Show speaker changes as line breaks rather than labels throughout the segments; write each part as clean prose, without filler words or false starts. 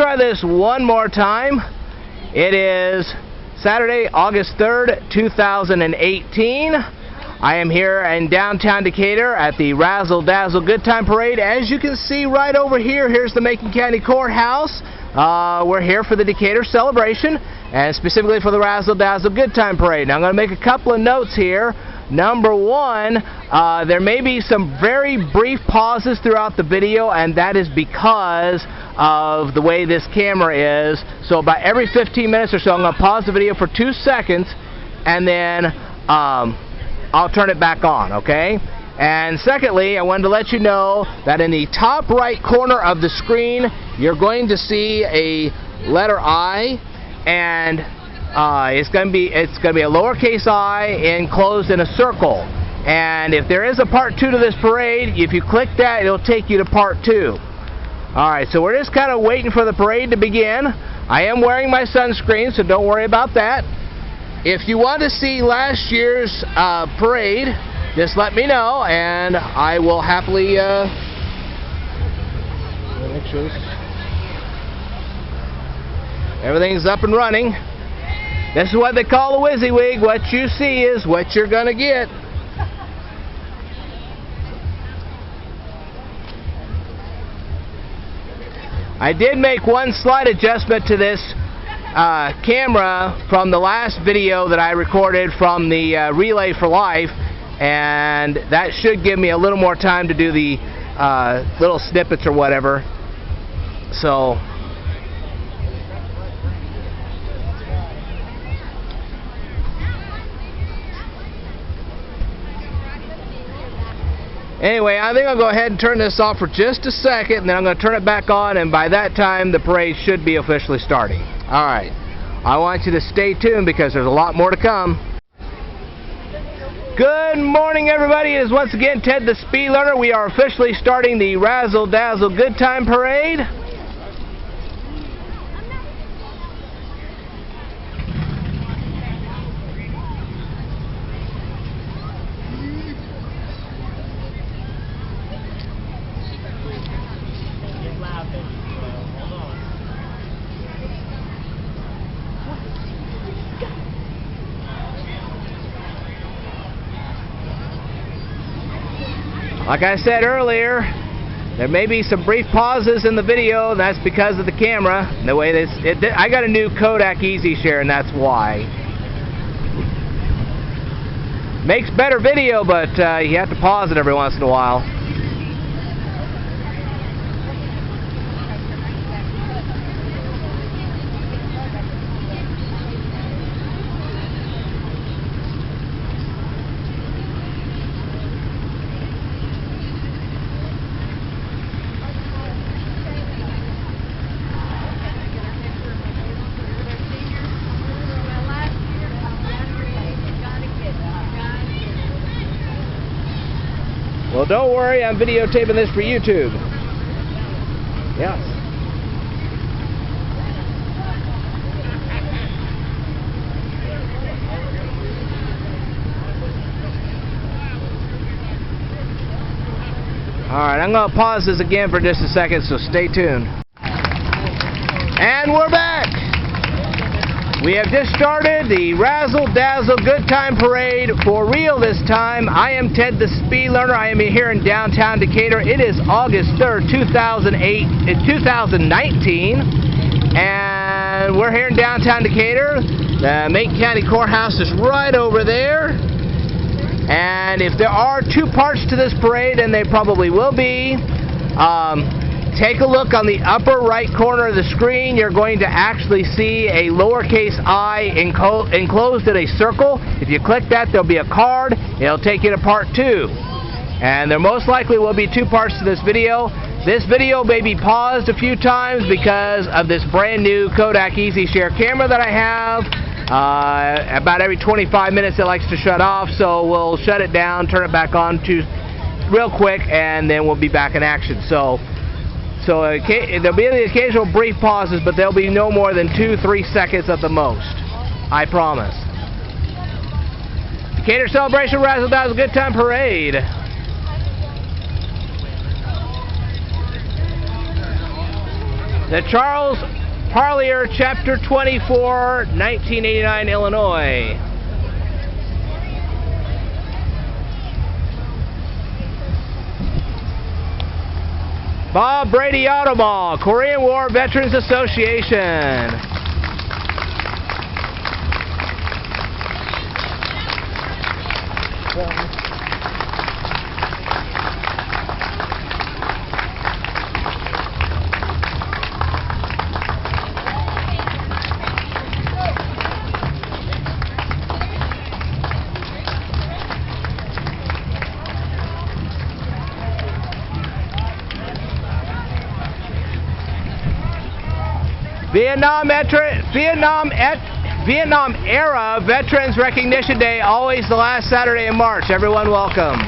try this one more time. It is Saturday, August 3rd, 2018. I am here in downtown Decatur at the Razzle Dazzle Good Time Parade. As you can see right over here, here's the Macon County Courthouse. We're here for the Decatur celebration, and specifically for the Razzle Dazzle Good Time Parade. Now I'm going to make a couple of notes here. Number one, there may be some very brief pauses throughout the video, and that is because of the way this camera is. So about every 15 minutes or so, I'm going to pause the video for 2 seconds, and then I'll turn it back on, okay? And secondly, I wanted to let you know that in the top right corner of the screen, you're going to see a letter I, and it's going to be a lowercase I enclosed in a circle. And if there is a part 2 to this parade, if you click that, it'll take you to part 2. Alright, so we're just kind of waiting for the parade to begin. I am wearing my sunscreen, so don't worry about that. If you want to see last year's parade, just let me know, and I will happily make sure everything's up and running. This is what they call a WYSIWYG. What you see is what you're going to get. I did make one slight adjustment to this camera from the last video that I recorded from the Relay for Life, and that should give me a little more time to do the little snippets or whatever. So anyway, I think I'll go ahead and turn this off for just a second, and then I'm going to turn it back on, and by that time the parade should be officially starting. Alright, I want you to stay tuned because there's a lot more to come. Good morning, everybody. It is once again Ted the Speed Learner. We are officially starting the Razzle Dazzle Good Time Parade. Like I said earlier, there may be some brief pauses in the video, and that's because of the camera. The way this, I got a new Kodak Easy Share, and that's why. Makes better video, but you have to pause it every once in a while. Well, don't worry, I'm videotaping this for YouTube. Yes. Alright, I'm going to pause this again for just a second, so stay tuned. And we're back! We have just started the Razzle Dazzle Good Time Parade for real this time. I am Ted the Speed Learner. I am here in downtown Decatur. It is August 3rd, 2019, and we're here in downtown Decatur. The Macon County Courthouse is right over there. And if there are 2 parts to this parade, and they probably will be, take a look on the upper right corner of the screen. You're going to actually see a lowercase I enclosed in a circle. If you click that, there'll be a card. It'll take you to part 2. And there most likely will be 2 parts to this video. This video may be paused a few times because of this brand new Kodak Easy Share camera that I have. About every 25 minutes it likes to shut off, so we'll shut it down, turn it back on real quick, and then we'll be back in action. So there'll be the occasional brief pauses, but there'll be no more than 2-3 seconds at the most. I promise. Decatur Celebration Razzle Dazzle Good Time Parade. The Charles Parlier, Chapter 24, 1989, Illinois. Bob Brady Automall, Korean War Veterans Association. Vietnam Era Veterans Recognition Day, always the last Saturday in March. Everyone welcome.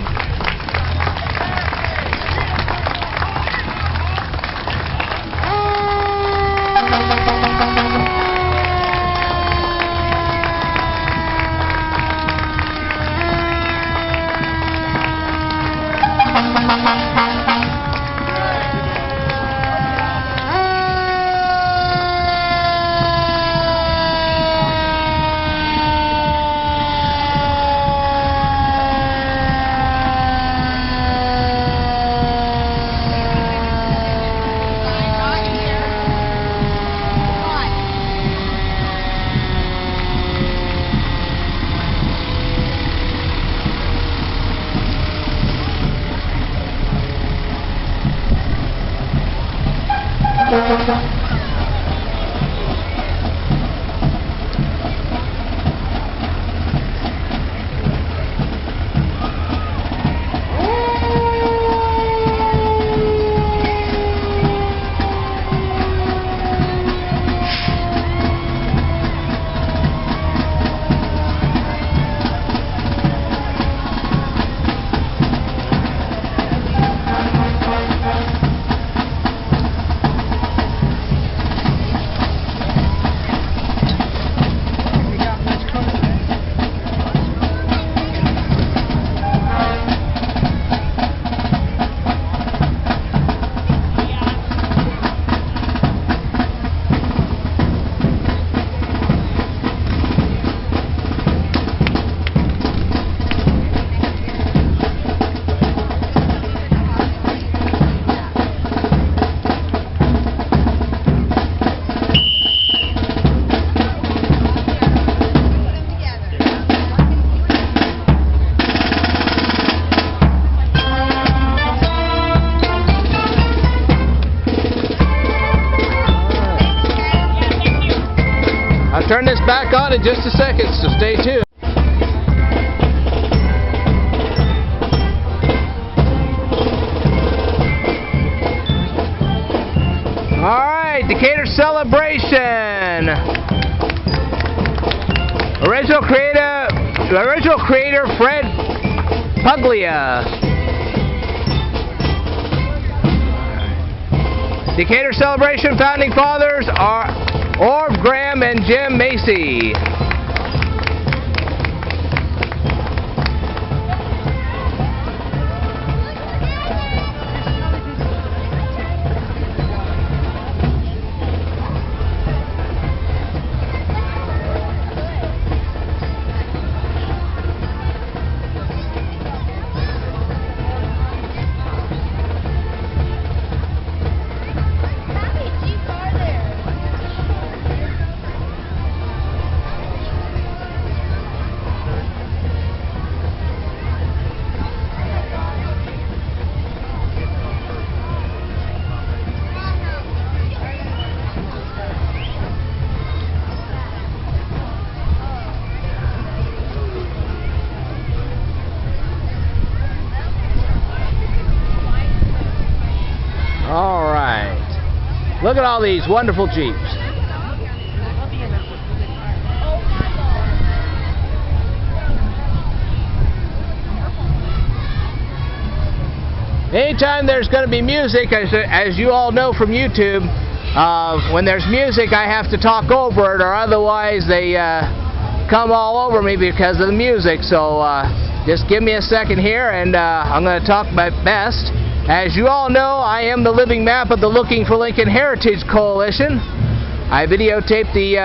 I'll turn this back on in just a second, so stay tuned. Alright, Decatur celebration. Original creator Fred Puglia. Decatur celebration founding fathers are Orv Graham and Jim Macy. All right. Look at all these wonderful Jeeps. Anytime there's going to be music, as you all know from YouTube, when there's music I have to talk over it, or otherwise they come all over me because of the music. So just give me a second here, and I'm going to talk my best. As you all know, I am the living map of the Looking for Lincoln Heritage Coalition. I videotaped the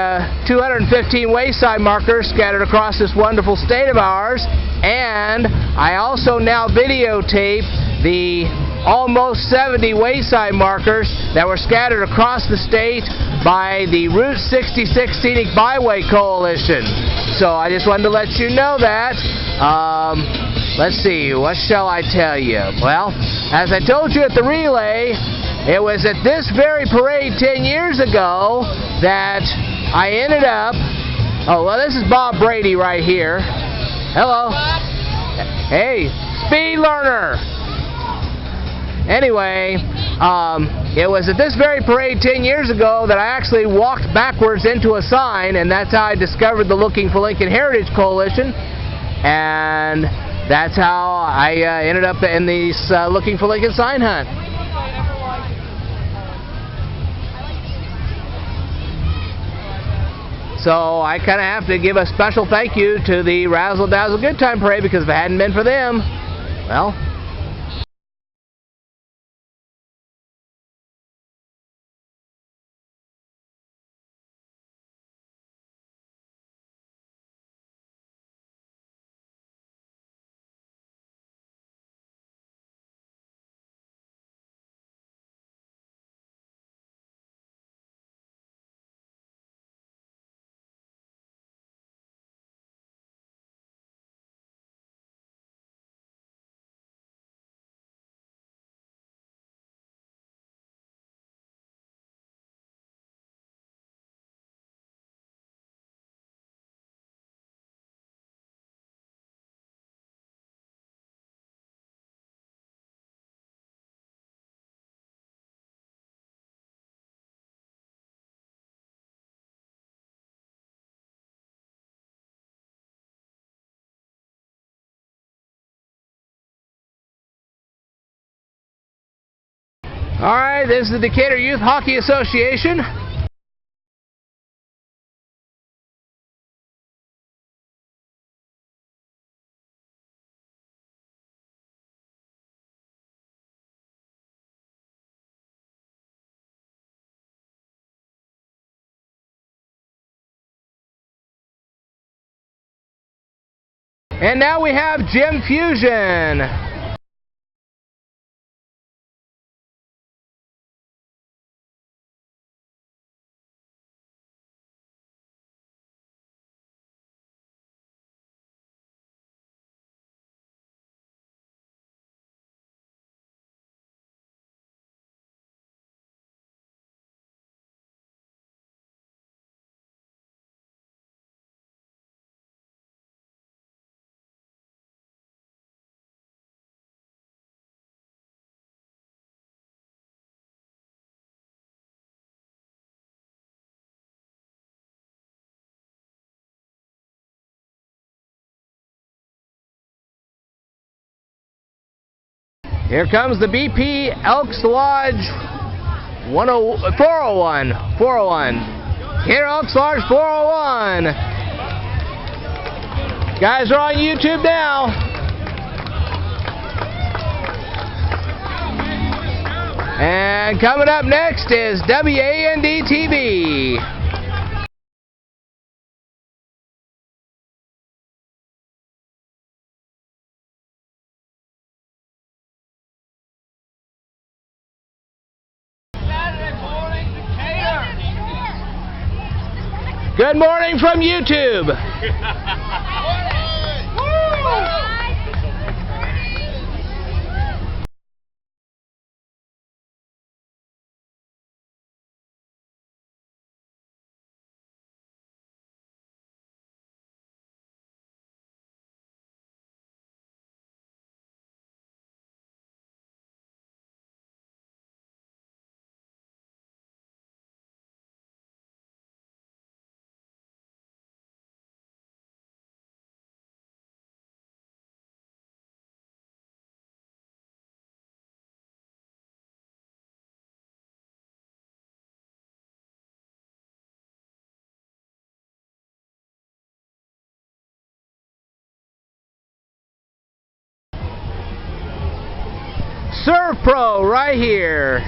215 wayside markers scattered across this wonderful state of ours, and I also now videotape the almost 70 wayside markers that were scattered across the state by the Route 66 Scenic Byway Coalition. So I just wanted to let you know that. Let's see, what shall I tell you? Well, as I told you at the relay, it was at this very parade 10 years ago that I ended up... Oh, well, this is Bob Brady right here. Hello. Hey, speed learner. Anyway, it was at this very parade 10 years ago that I actually walked backwards into a sign, and that's how I discovered the Looking for Lincoln Heritage Coalition, and that's how I ended up in this Looking for Lincoln sign hunt. So I kind of have to give a special thank you to the Razzle Dazzle Good Time Parade, because if it hadn't been for them, well... Alright, this is the Decatur Youth Hockey Association. And now we have Gym Fusion. Here comes the BP Elks Lodge 401. Here, Elks Lodge 401. Guys are on YouTube now. And coming up next is WAND TV. Good morning from YouTube. Surf Pro right here.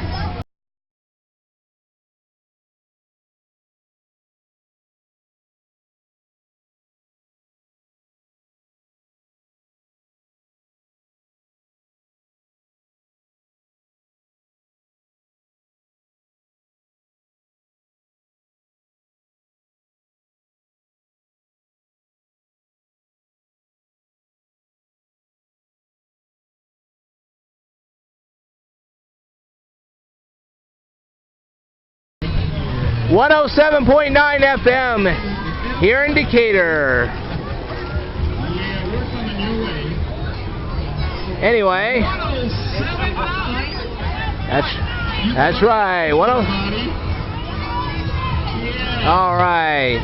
(107.9 FM) here in Decatur. Anyway, that's right. All right,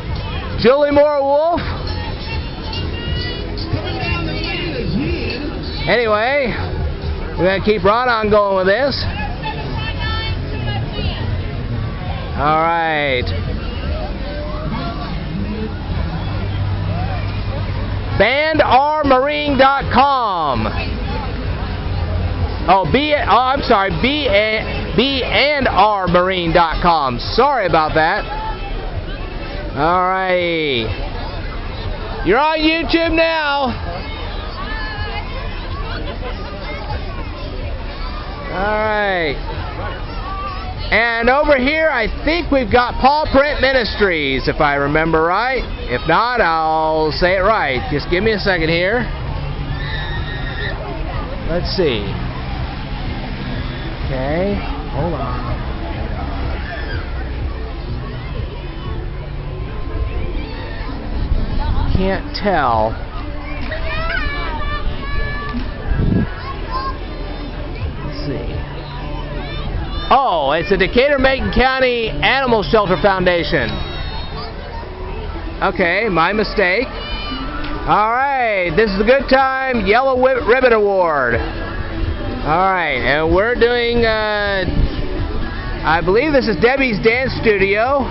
Julie Moore Wolf. Anyway, we're gonna keep right on going with this. All right. BandRmarine.com. I'm sorry, BandRmarine.com. Sorry about that. All right. You're on YouTube now. All right. And over here, I think we've got Paw Print Ministries, if I remember right. If not, I'll say it right. Just give me a second here. Let's see. Okay, hold on. Can't tell. Let's see. Oh, it's the Decatur Macon County Animal Shelter Foundation. Okay, my mistake. All right, this is the Good Time Yellow Ribbon Award. All right, and we're doing, I believe this is Debbie's Dance Studio.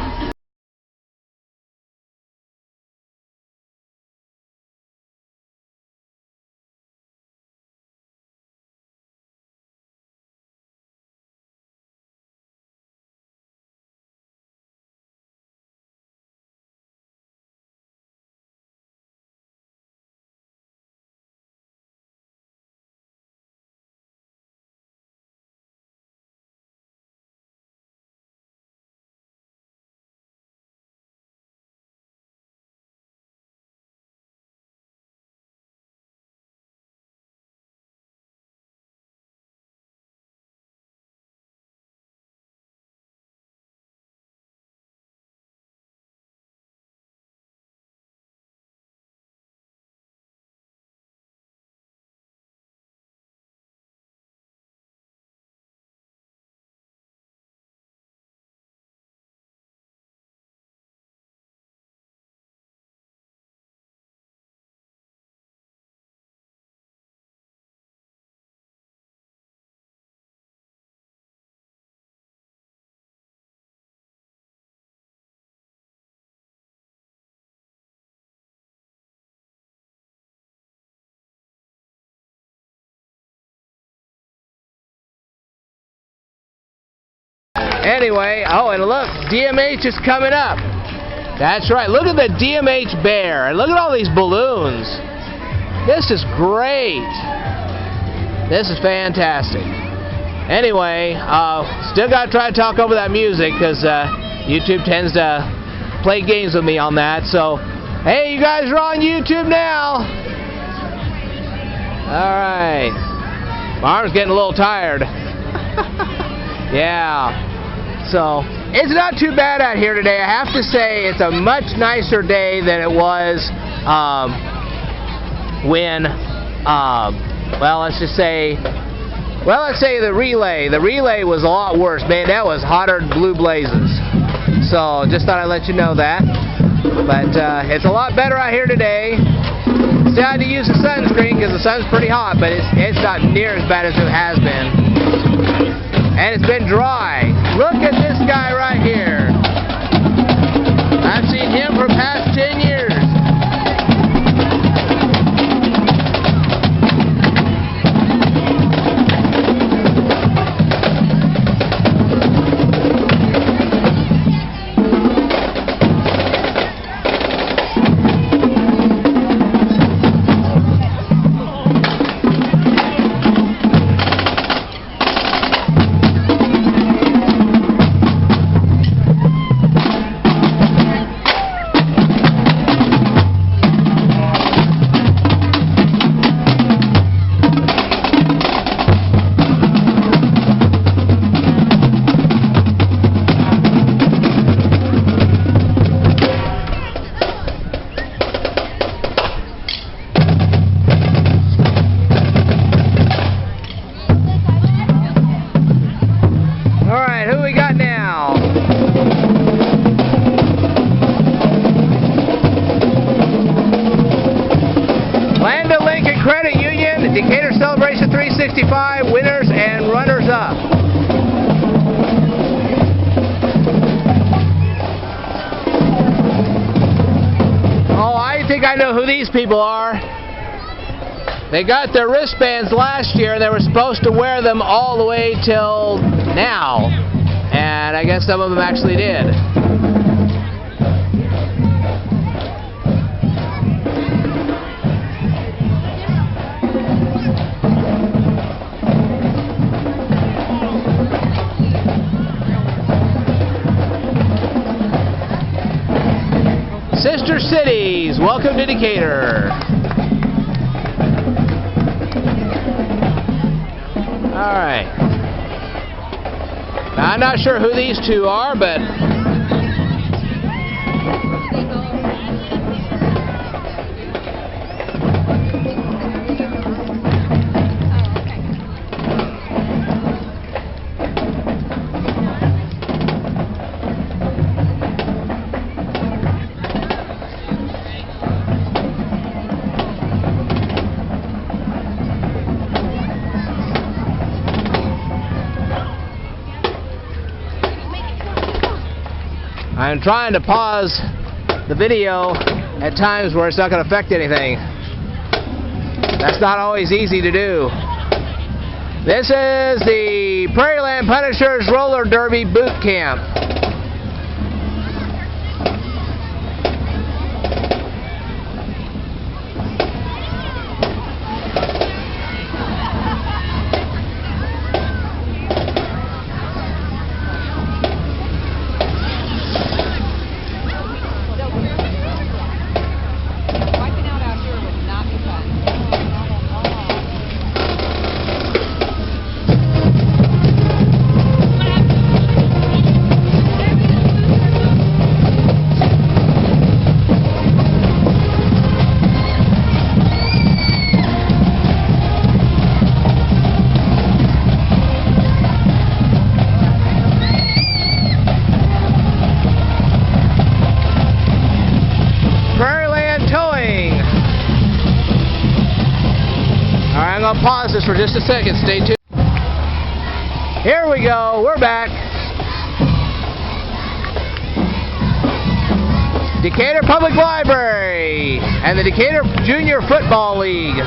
Anyway, oh, and look, DMH is coming up. That's right. Look at the DMH bear. And look at all these balloons. This is great. This is fantastic. Anyway, still got to try to talk over that music because YouTube tends to play games with me on that. So, hey, you guys are on YouTube now. All right. My arm's getting a little tired. Yeah. So, it's not too bad out here today. I have to say it's a much nicer day than it was when, well, let's say the relay. The relay was a lot worse. Man, that was hotter than blue blazes. So, just thought I'd let you know that. But it's a lot better out here today. Still had to use the sunscreen because the sun's pretty hot, but it's not near as bad as it has been. And it's been dry. Look at this guy right here. I've seen him for the past 10 years. think I know who these people are. They got their wristbands last year. They were supposed to wear them all the way till now. And I guess some of them actually did. Sister Cities, welcome to Decatur. Alright. Now, I'm not sure who these two are, but I'm trying to pause the video at times where it's not going to affect anything. That's not always easy to do. This is the Prairieland Punishers Roller Derby Boot Camp. I'm going to pause this for just a second. Stay tuned. Here we go. We're back. Decatur Public Library and the Decatur Junior Football League.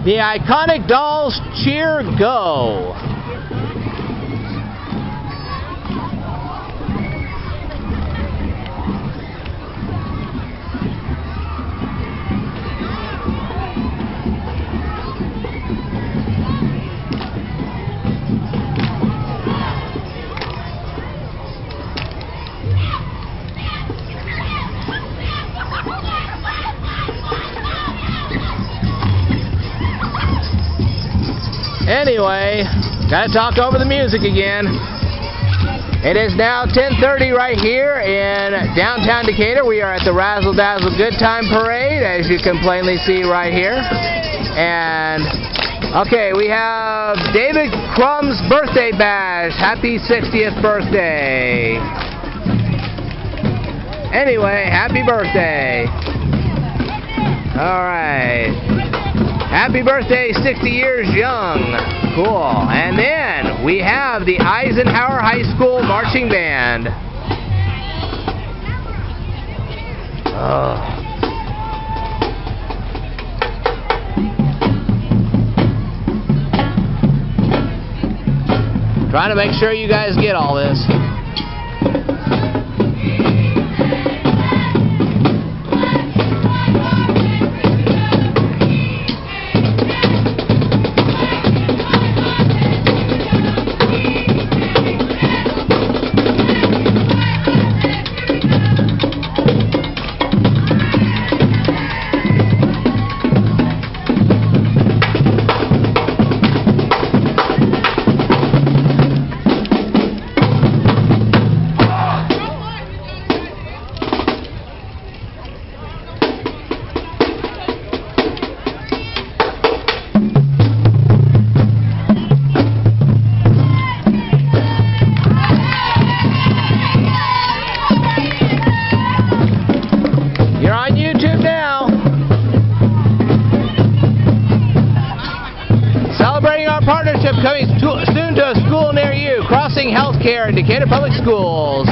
The iconic Dolls Cheer Go. Anyway, gotta talk over the music again. It is now 10:30 right here in downtown Decatur. We are at the Razzle Dazzle Good Time Parade, as you can plainly see right here. And, okay, we have David Crumb's birthday bash. Happy 60th birthday. Anyway, happy birthday. Alright. Happy birthday, 60 years young. Cool. And then we have the Eisenhower High School Marching Band. Oh. Trying to make sure you guys get all this. Partnership coming soon to a school near you. Crossing Healthcare in Decatur Public Schools.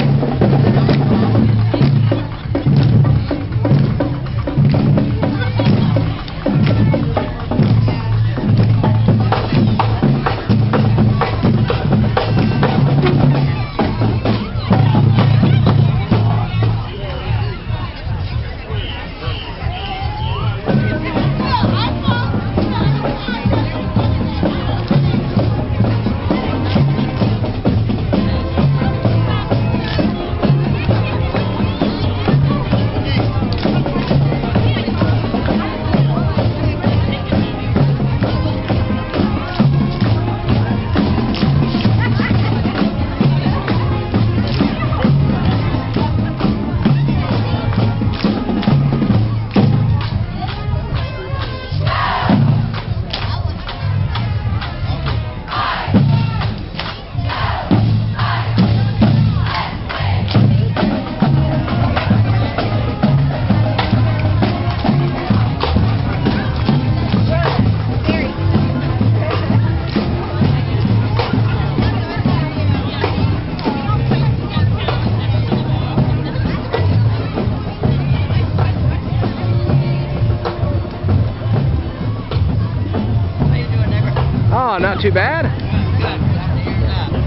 Oh, not too bad.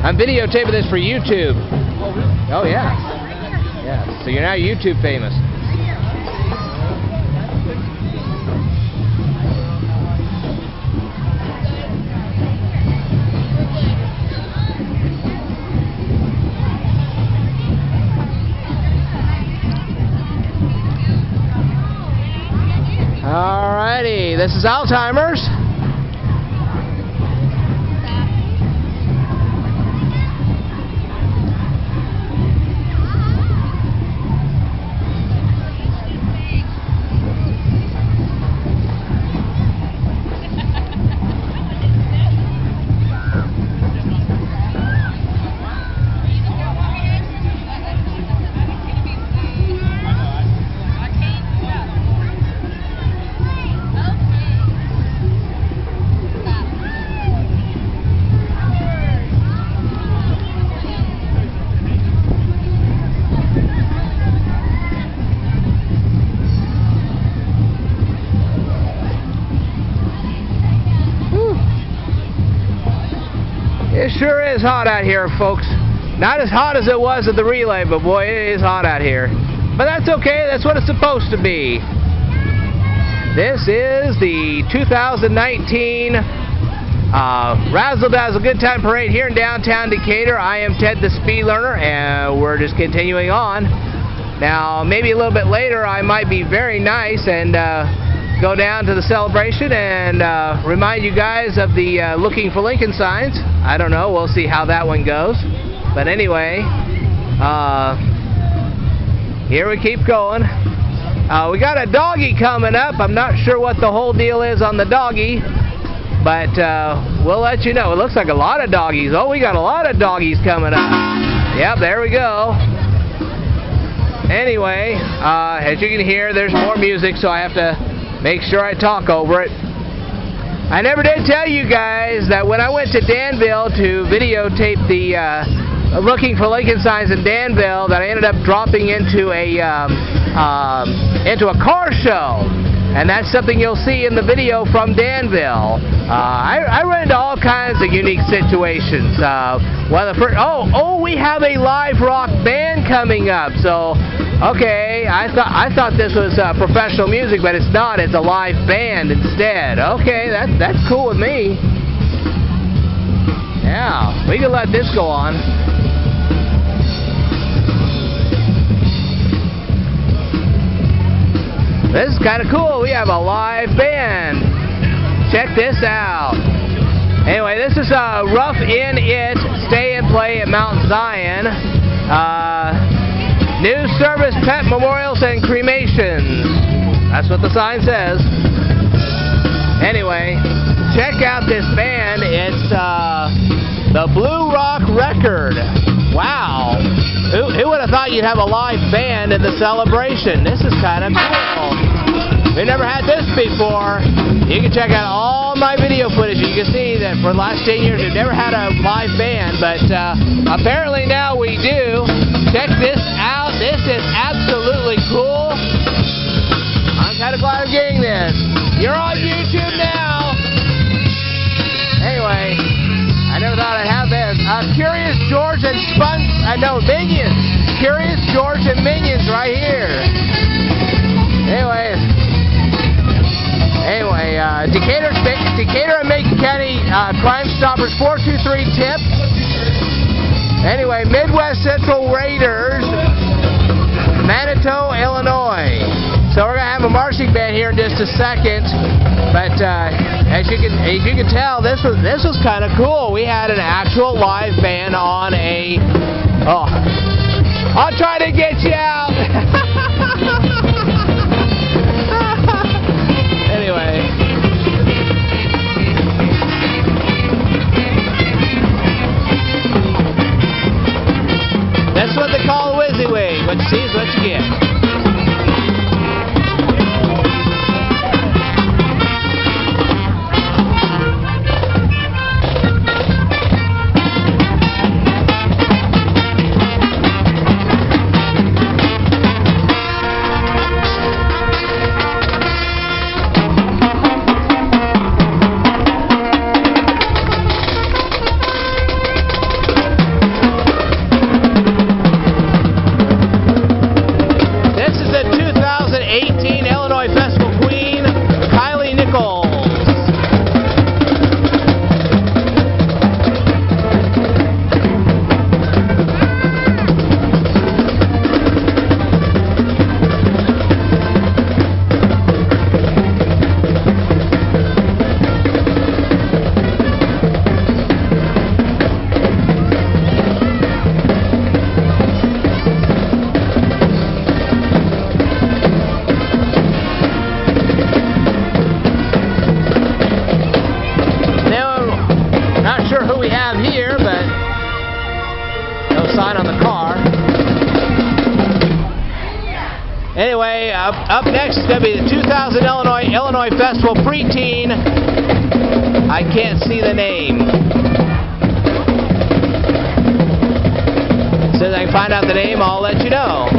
I'm videotaping this for YouTube. Oh, yeah. Yeah, so you're now YouTube famous. Alrighty, this is Alzheimer's. It sure is hot out here, folks. Not as hot as it was at the relay, but boy, it is hot out here. But that's okay, that's what it's supposed to be. This is the 2019 Razzle Dazzle Good Time Parade here in downtown Decatur. I am Ted the Speed Learner, and we're just continuing on. Now, maybe a little bit later, I might be very nice and go down to the celebration and remind you guys of the Looking for Lincoln signs. I don't know, we'll see how that one goes. But anyway, here we keep going. We got a doggy coming up. I'm not sure what the whole deal is on the doggy, but we'll let you know. It looks like a lot of doggies. Oh, we got a lot of doggies coming up. Yep, there we go. Anyway, as you can hear, there's more music, so I have to make sure I talk over it. I never did tell you guys that when I went to Danville to videotape the Looking for Lincoln signs in Danville, that I ended up dropping into a car show. and that's something you'll see in the video from Danville. I run into all kinds of unique situations. We have a live rock band coming up. So, okay, I thought this was professional music, but it's not. It's a live band instead. Okay, that's cool with me. Yeah, we can let this go on. This is kind of cool. We have a live band. Check this out. Anyway, this is Rough in It, Stay and Play at Mount Zion. New service, pet memorials, and cremations. That's what the sign says. Anyway, check out this band. It's the Blue Rock Record. Wow. Who would have thought you'd have a live band in the celebration? This is kind of cool. We've never had this before. You can check out all my video footage. You can see that for the last 10 years we've never had a live band, but apparently now we do. Check this out. This is absolutely cool. I'm kind of glad I'm getting this. You're on YouTube now. Anyway, I never thought I'd have this. Curious George and Minions. Curious George and Minions right here. Anyway, Decatur and Macon County Crime Stoppers 423 tip. Anyway, Midwest Central Raiders, Manitou, Illinois. So we're gonna have a marching band here in just a second. But as you can tell, this was kind of cool. We had an actual live band on a. Oh, I'll try to get you out. Anyway. That's what they call a WYSIWYG. What you see is what you get. Anyway, up next is going to be the 2000 Illinois Festival Preteen. I can't see the name. As soon as I can find out the name, I'll let you know.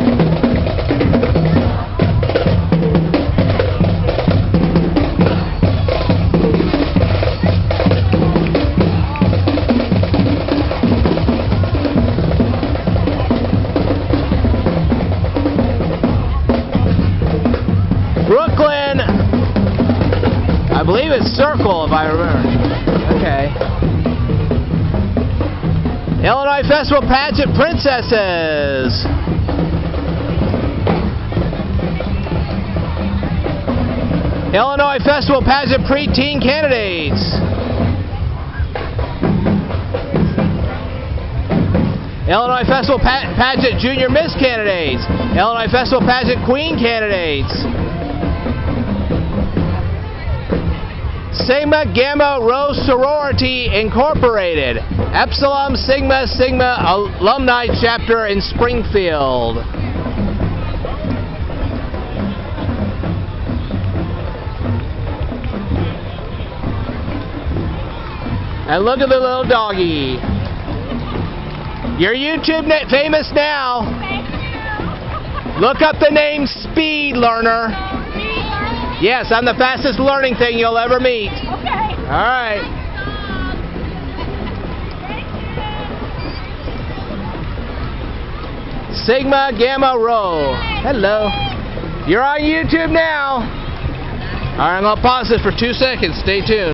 Brooklyn, I believe it's Circle if I remember. Okay. Illinois Festival Pageant Princesses. Illinois Festival Pageant Preteen Candidates. Illinois Festival Pageant Junior Miss Candidates. Illinois Festival Pageant Queen Candidates. Sigma Gamma Rho Sorority Incorporated, Epsilon Sigma Sigma Alumni Chapter in Springfield. And look at the little doggy. You're YouTube famous now. Look up the name Speed Learner. Yes, I'm the fastest learning thing you'll ever meet.
Okay.
All right. Sigma Gamma Rho. Hello. You're on YouTube now. All right, I'm going to pause this for 2 seconds. Stay tuned.